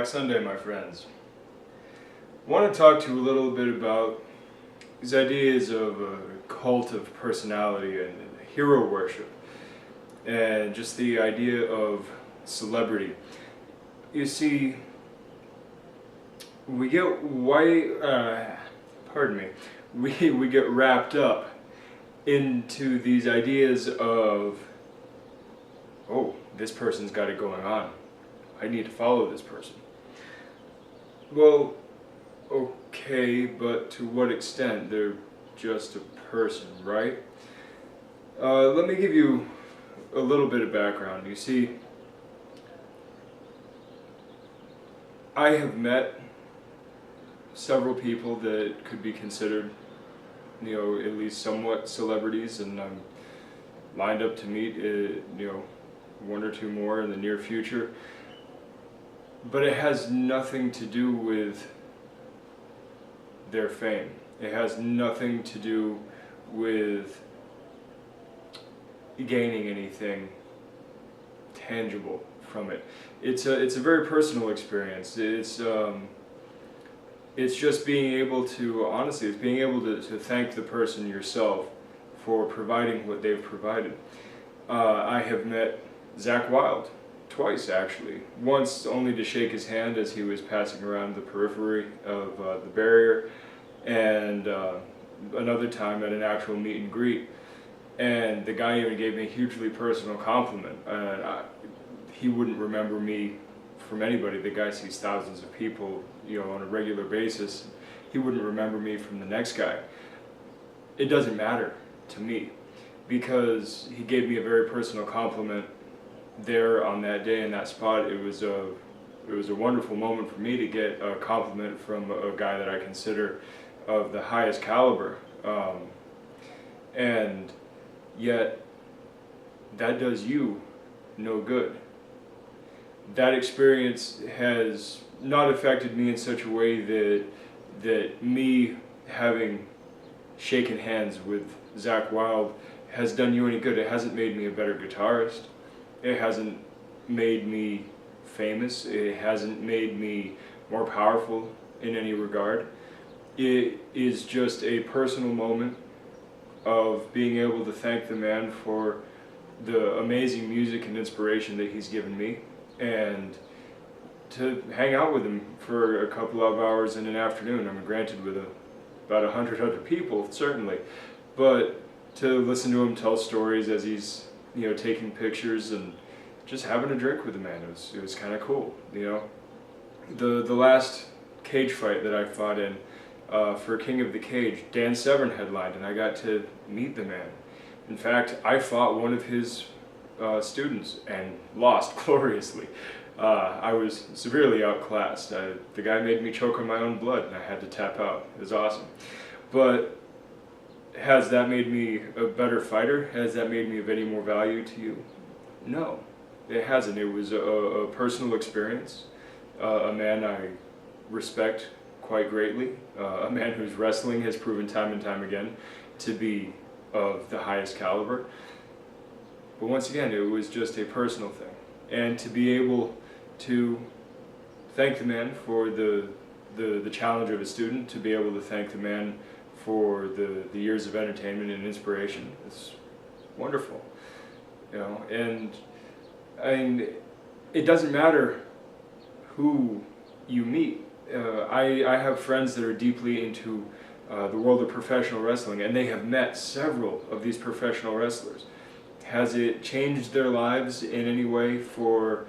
Sunday, my friends. I want to talk to you a little bit about these ideas of a cult of personality and hero worship, and just the idea of celebrity. You see, we get we get wrapped up into these ideas of, oh, this person's got it going on, I need to follow this person. Well, okay, but to what extent? They're just a person, right? Let me give you a little bit of background. You see, I have met several people that could be considered, at least somewhat celebrities, and I'm lined up to meet, one or two more in the near future. But it has nothing to do with their fame. It has nothing to do with gaining anything tangible from it. It's a very personal experience. It's just being able to, honestly, it's being able to thank the person yourself for providing what they've provided. I have met Zakk Wylde twice, actually. Once only to shake his hand as he was passing around the periphery of the barrier, and another time at an actual meet and greet. And the guy even gave me a hugely personal compliment. He wouldn't remember me from anybody. The guy sees thousands of people, on a regular basis. He wouldn't remember me from the next guy. It doesn't matter to me, because he gave me a very personal compliment there on that day in that spot. It was a wonderful moment for me to get a compliment from a guy that I consider of the highest caliber, and yet that does you no good. That experience has not affected me in such a way that me having shaken hands with Zakk Wylde has done you any good. It hasn't made me a better guitarist. It hasn't made me famous. It hasn't made me more powerful in any regard. It is just a personal moment of being able to thank the man for the amazing music and inspiration that he's given me, and to hang out with him for a couple of hours in an afternoon. I'm granted with about 100 other people, certainly, but to listen to him tell stories as he's taking pictures and just having a drink with the man. It was kind of cool. The last cage fight that I fought in for King of the Cage, Dan Severn headlined, and I got to meet the man. In fact, I fought one of his students and lost gloriously. I was severely outclassed. The guy made me choke on my own blood, and I had to tap out. It was awesome. But has that made me a better fighter? Has that made me of any more value to you? No, it hasn't. It was a personal experience. A man I respect quite greatly. A man whose wrestling has proven time and time again to be of the highest caliber. But once again, it was just a personal thing. And to be able to thank the man for the challenge of a student, to be able to thank the man for the years of entertainment and inspiration, it's wonderful. And I mean, it doesn't matter who you meet. I have friends that are deeply into the world of professional wrestling, and they have met several of these professional wrestlers. Has it changed their lives in any way for,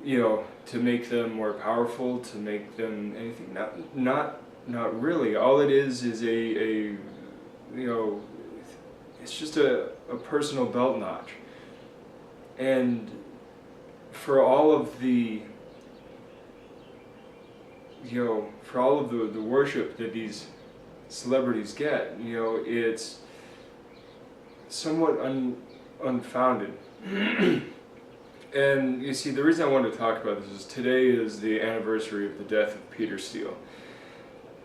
to make them more powerful, to make them anything? Not really. All it is a it's just a personal belt notch. And for all of the the worship that these celebrities get, it's somewhat unfounded. And you see, the reason I wanted to talk about this is today is the anniversary of the death of Peter Steele.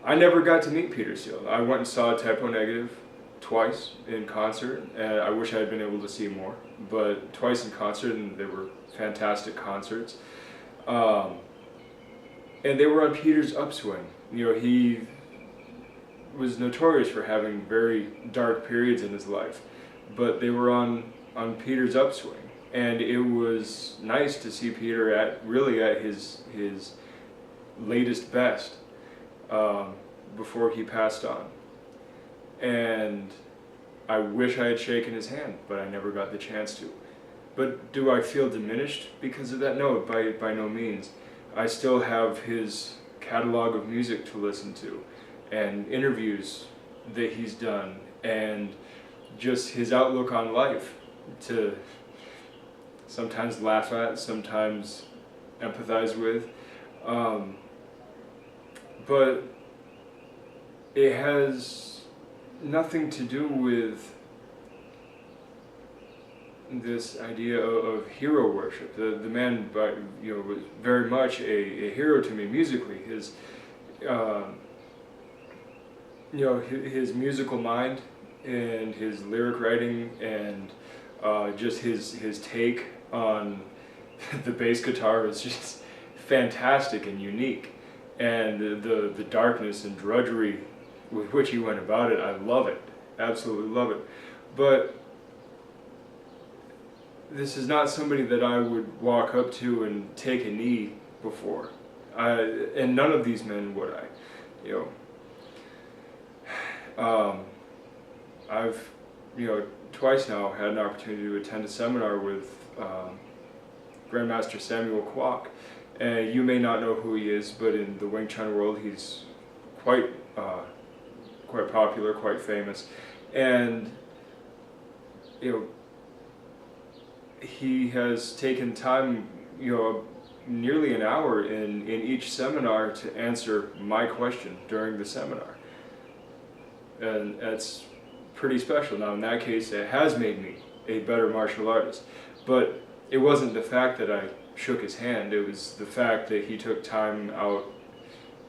I never got to meet Peter Steele. I went and saw Type O Negative twice in concert, and I wish I had been able to see more, but twice in concert, and they were fantastic concerts. Um, and they were on Peter's upswing. You know, he was notorious for having very dark periods in his life, but they were on Peter's upswing, and it was nice to see Peter at his latest best, before he passed on. And I wish I had shaken his hand, but I never got the chance to. But do I feel diminished because of that? No, by no means. I still have his catalog of music to listen to, and interviews that he's done, and just his outlook on life to sometimes laugh at, sometimes empathize with. But it has nothing to do with this idea of hero worship. The man, was very much a hero to me musically. His, his musical mind and his lyric writing, and just his take on the bass guitar is just fantastic and unique. And the darkness and drudgery with which he went about it, I love it, absolutely love it. But this is not somebody that I would walk up to and take a knee before. And none of these men would I. I've, twice now had an opportunity to attend a seminar with Grandmaster Samuel Kwok. You may not know who he is, but in the Wing Chun world, he's quite popular, quite famous, and he has taken time, nearly an hour in each seminar to answer my question during the seminar, and that's pretty special. Now, in that case, it has made me a better martial artist, but it wasn't the fact that I shook his hand, it was the fact that he took time out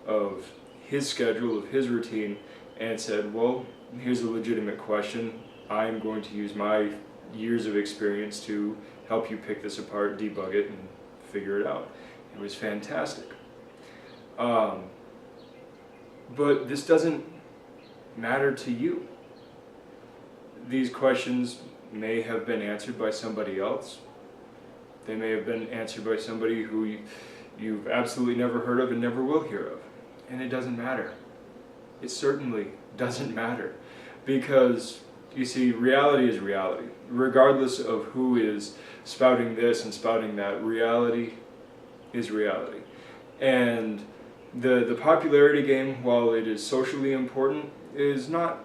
of his schedule, of his routine, and said, well, here's a legitimate question. I'm going to use my years of experience to help you pick this apart, debug it, and figure it out. It was fantastic. But this doesn't matter to you. These questions may have been answered by somebody else. They may have been answered by somebody who you've absolutely never heard of and never will hear of. And it doesn't matter. It certainly doesn't matter. Because, you see, reality is reality. Regardless of who is spouting this and spouting that, reality is reality. And the popularity game, while it is socially important, is not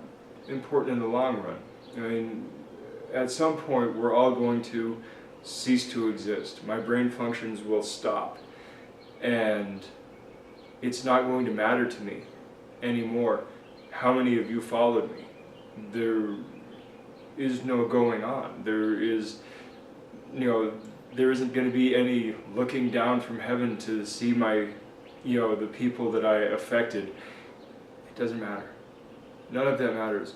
important in the long run. I mean, at some point we're all going to cease to exist. My brain functions will stop. And it's not going to matter to me anymore how many of you followed me. There is no going on. There isn't going to be any looking down from heaven to see my, the people that I affected. It doesn't matter. None of that matters.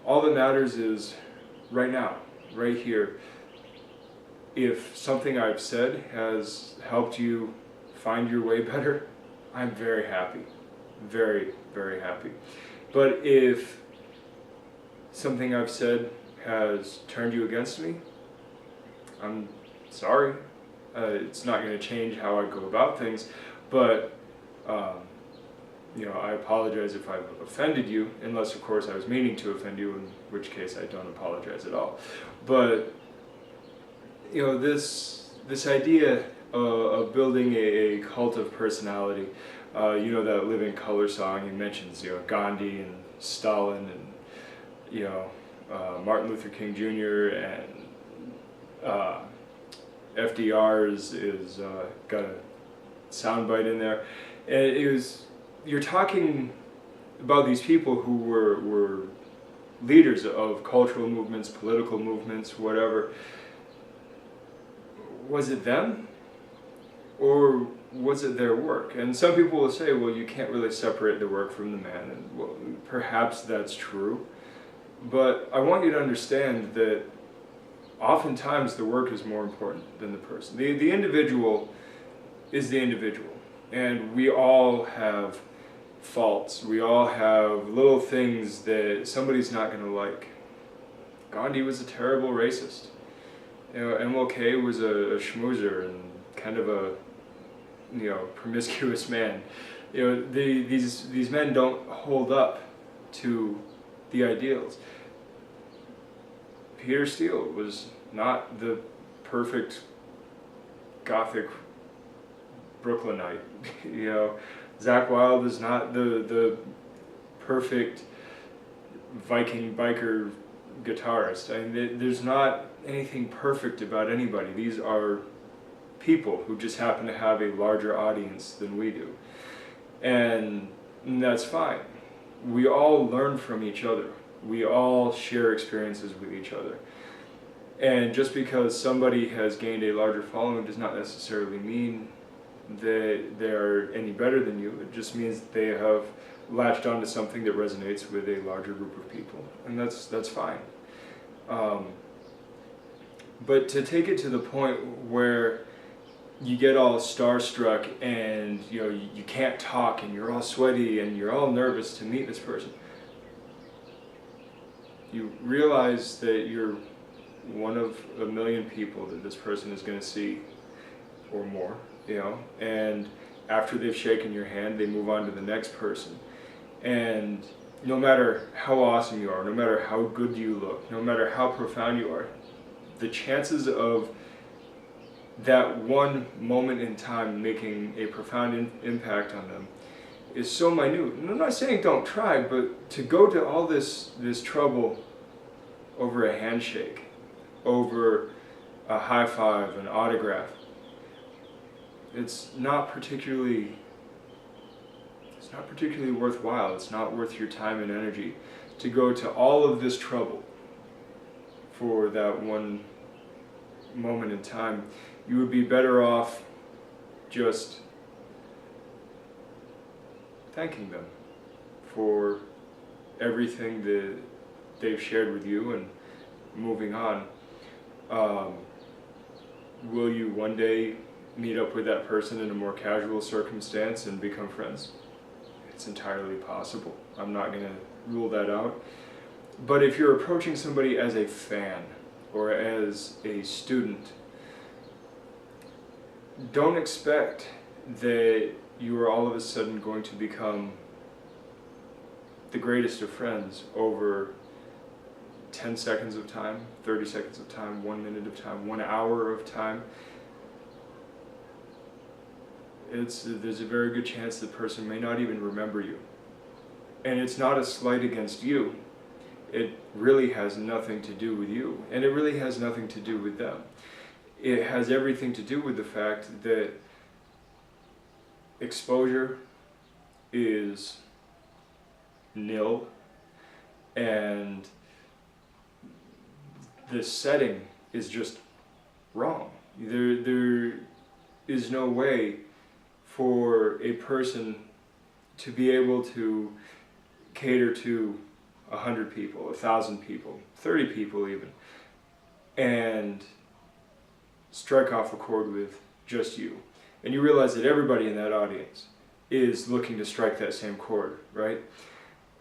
All that matters is right now, right here. If something I've said has helped you find your way better, I'm very happy. Very, very happy. But if something I've said has turned you against me, I'm sorry. It's not going to change how I go about things, but I apologize if I've offended you, unless of course I was meaning to offend you, in which case I don't apologize at all. But this idea of building a cult of personality, that Living Color song, he mentions Gandhi and Stalin and Martin Luther King Jr. and FDR is got a soundbite in there, and you're talking about these people who were leaders of cultural movements, political movements, whatever. Was it them? Or was it their work? And some people will say, well, you can't really separate the work from the man, and well, perhaps that's true. But I want you to understand that oftentimes the work is more important than the person. The individual is the individual. And we all have faults. We all have little things that somebody's not going to like. Gandhi was a terrible racist. You know, MLK was a schmoozer and kind of a, you know, promiscuous man. You know, these men don't hold up to the ideals. Peter Steele was not the perfect Gothic Brooklynite. You know, Zakk Wylde is not the perfect Viking biker guitarist. I mean, there's not anything perfect about anybody. These are people who just happen to have a larger audience than we do. And that's fine. We all learn from each other. We all share experiences with each other. And just because somebody has gained a larger following does not necessarily mean that they're any better than you. It just means that they have latched onto something that resonates with a larger group of people. And that's fine. But to take it to the point where you get all starstruck and you know you can't talk and you're all sweaty and you're all nervous to meet this person, you realize that you're one of a million people that this person is going to see or more, you know, and after they've shaken your hand they move on to the next person. And no matter how awesome you are, no matter how good you look, no matter how profound you are, the chances of that one moment in time making a profound impact on them is so minute. And I'm not saying don't try, but to go to all this trouble over a handshake, over a high five, an autograph, it's not particularly worthwhile. It's not worth your time and energy to go to all of this trouble for that one moment in time. You would be better off just thanking them for everything that they've shared with you and moving on. Will you one day meet up with that person in a more casual circumstance and become friends? It's entirely possible. I'm not going to rule that out. But if you're approaching somebody as a fan or as a student, don't expect that you are all of a sudden going to become the greatest of friends over 10 seconds of time, 30 seconds of time, 1 minute of time, 1 hour of time. There's a very good chance the person may not even remember you. And it's not a slight against you. It really has nothing to do with you, and it really has nothing to do with them. It has everything to do with the fact that exposure is nil, and the setting is just wrong. There is no way for a person to be able to cater to 100 people, 1,000 people, 30 people even, and strike off a chord with just you. And you realize that everybody in that audience is looking to strike that same chord, right?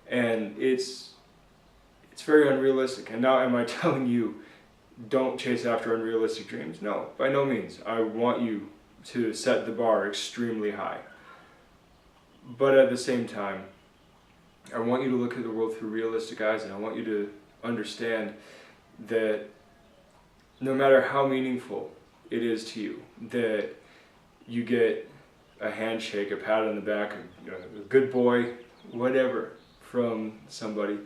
And it's very unrealistic. And now am I telling you, don't chase after unrealistic dreams? No, by no means. I want you to set the bar extremely high. But at the same time, I want you to look at the world through realistic eyes, and I want you to understand that no matter how meaningful it is to you, that you get a handshake, a pat on the back, a good boy, whatever, from somebody,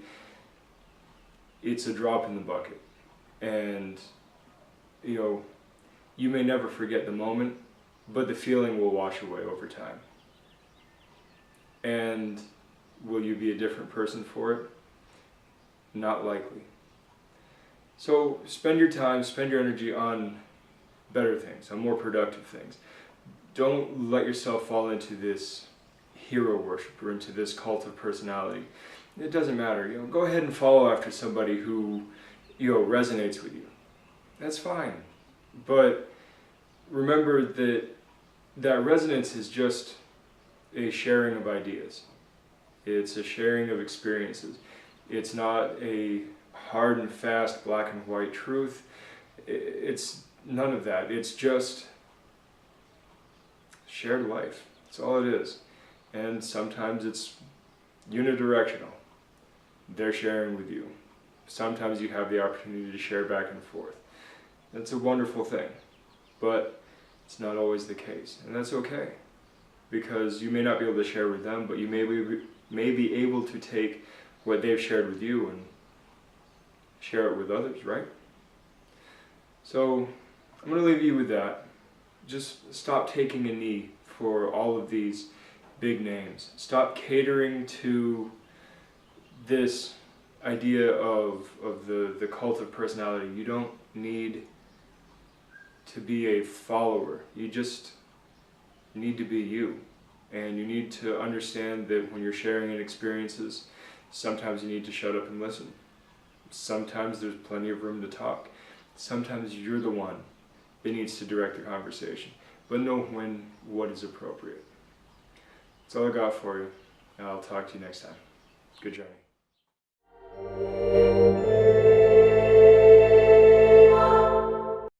it's a drop in the bucket. And you may never forget the moment, but the feeling will wash away over time. And will you be a different person for it? Not likely. So spend your time, spend your energy on better things, on more productive things. Don't let yourself fall into this hero worship or into this cult of personality. It doesn't matter. Go ahead and follow after somebody who resonates with you. That's fine. But remember that that resonance is just a sharing of ideas. It's a sharing of experiences. It's not a hard and fast black and white truth. It's none of that. It's just shared life. That's all it is. And sometimes it's unidirectional. They're sharing with you. Sometimes you have the opportunity to share back and forth. That's a wonderful thing. But it's not always the case. And that's okay. Because you may not be able to share with them, but you may be able to take what they've shared with you and share it with others, right? So I'm going to leave you with that. Just stop taking a knee for all of these big names. Stop catering to this idea of the cult of personality. You don't need to be a follower. You just need to be you. And you need to understand that when you're sharing in experiences, sometimes you need to shut up and listen. Sometimes there's plenty of room to talk. Sometimes you're the one that needs to direct the conversation. But know when, what is appropriate. That's all I got for you. And I'll talk to you next time. Good journey.